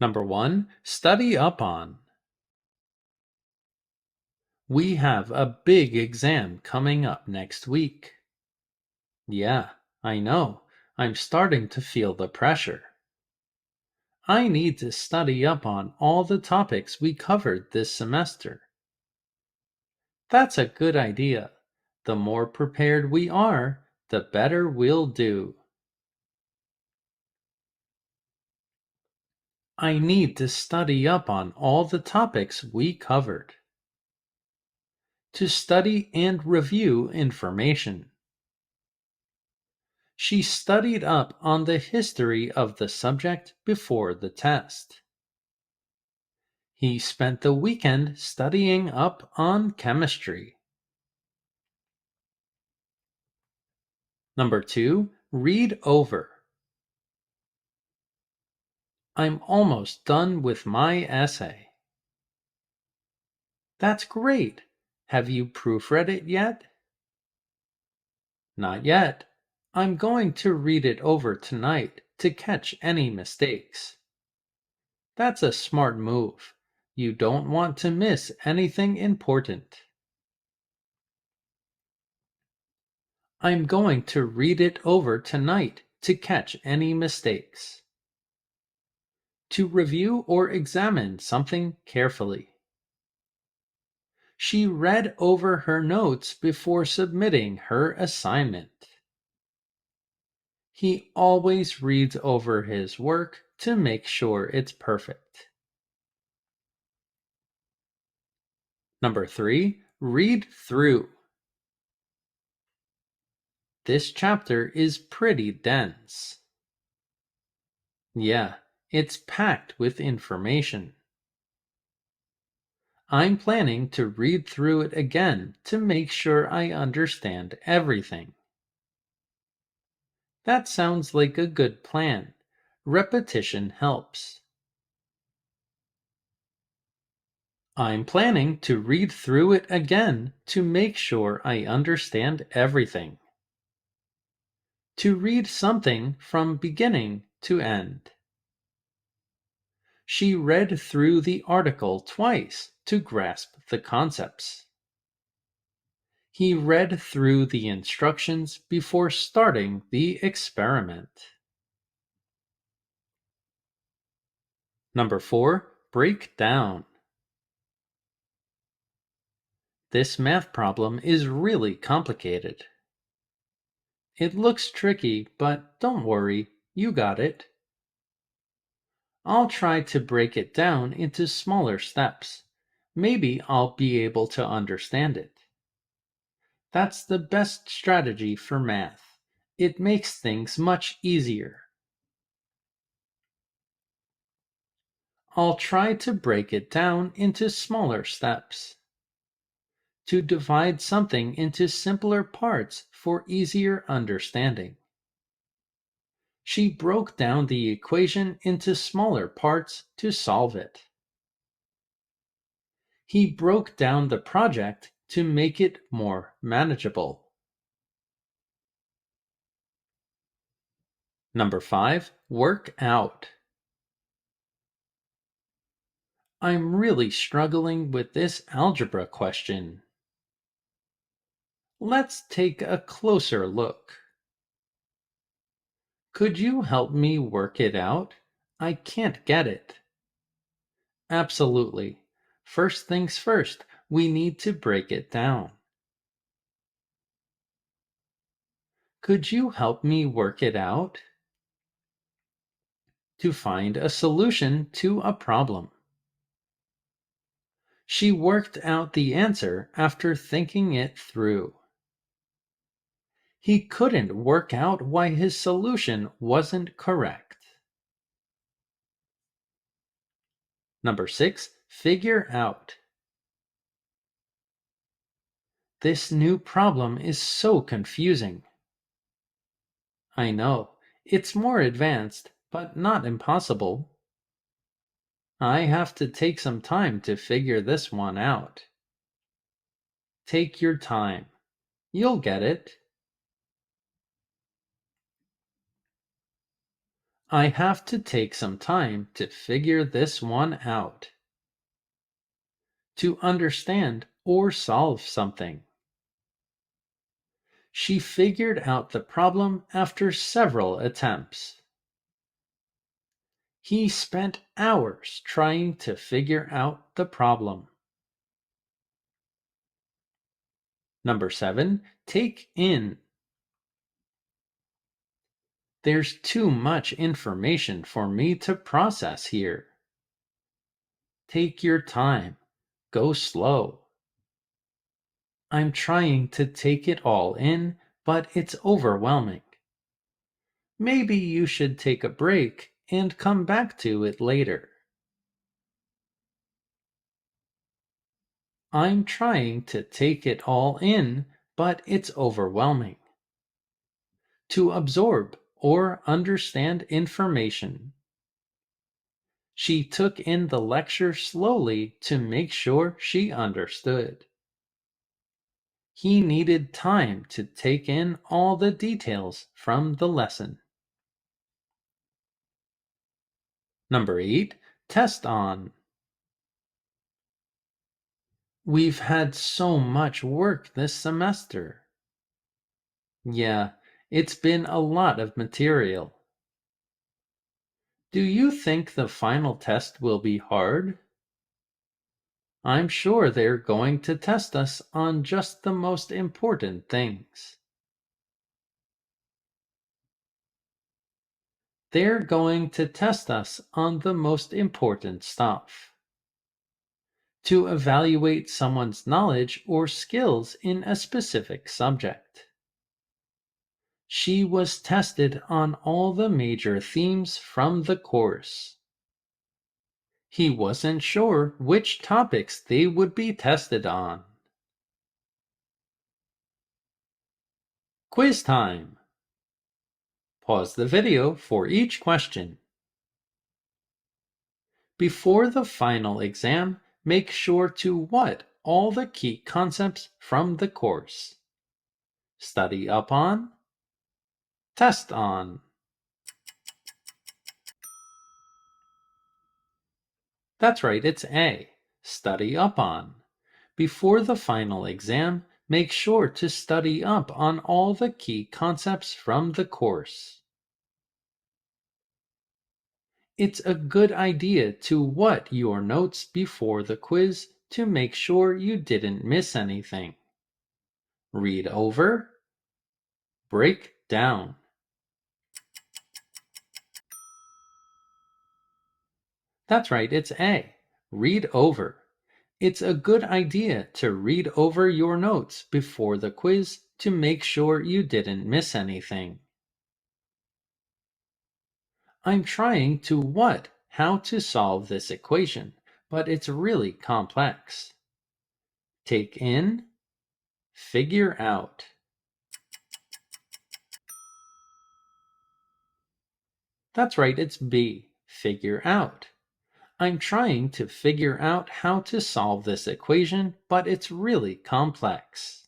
Number 1, study up on. We have a big exam coming up next week. Yeah, I know. I'm starting to feel the pressure. I need to study up on all the topics we covered this semester. That's a good idea. The more prepared we are, the better we'll do. I need to study up on all the topics we covered. To study and review information. She studied up on the history of the subject before the test. He spent the weekend studying up on chemistry. Number 2, read over. I'm almost done with my essay. That's great. Have you proofread it yet? Not yet. I'm going to read it over tonight to catch any mistakes. That's a smart move. You don't want to miss anything important. I'm going to read it over tonight to catch any mistakes. To review or examine something carefully. She read over her notes before submitting her assignment. He always reads over his work to make sure it's perfect. Number 3, read through. This chapter is pretty dense. Yeah, it's packed with information. I'm planning to read through it again to make sure I understand everything. That sounds like a good plan. Repetition helps. I'm planning to read through it again to make sure I understand everything. To read something from beginning to end. She read through the article twice to grasp the concepts. He read through the instructions before starting the experiment. Number 4, break down. This math problem is really complicated. It looks tricky, but don't worry, you got it. I'll try to break it down into smaller steps. Maybe I'll be able to understand it. That's the best strategy for math. It makes things much easier. I'll try to break it down into smaller steps. To divide something into simpler parts for easier understanding. She broke down the equation into smaller parts to solve it. He broke down the project to make it more manageable. Number 5, work out. I'm really struggling with this algebra question. Let's take a closer look. Could you help me work it out? I can't get it. Absolutely. First things first, we need to break it down. Could you help me work it out? To find a solution to a problem. She worked out the answer after thinking it through. He couldn't work out why his solution wasn't correct. Number 6, figure out. This new problem is so confusing. I know, it's more advanced, but not impossible. I have to take some time to figure this one out. Take your time. You'll get it. I have to take some time to figure this one out. To understand or solve something. She figured out the problem after several attempts. He spent hours trying to figure out the problem. Number 7, take in. There's too much information for me to process here. Take your time. Go slow. I'm trying to take it all in, but it's overwhelming. Maybe you should take a break and come back to it later. I'm trying to take it all in, but it's overwhelming. To absorb or understand information. She took in the lecture slowly to make sure she understood. He needed time to take in all the details from the lesson. Number 8, test on. We've had so much work this semester. Yeah, it's been a lot of material. Do you think the final test will be hard? I'm sure they're going to test us on just the most important things. They're going to test us on the most important stuff. To evaluate someone's knowledge or skills in a specific subject. She was tested on all the major themes from the course. He wasn't sure which topics they would be tested on. Quiz time! Pause the video for each question. Before the final exam, make sure to what all the key concepts from the course. Study up on, test on. That's right, it's A. Study up on. Before the final exam, make sure to study up on all the key concepts from the course. It's a good idea to what your notes before the quiz to make sure you didn't miss anything. Read over, break down. That's right, it's A. Read over. It's a good idea to read over your notes before the quiz to make sure you didn't miss anything. I'm trying to what how to solve this equation, but it's really complex. Take in, figure out. That's right, it's B. Figure out. I'm trying to figure out how to solve this equation, but it's really complex.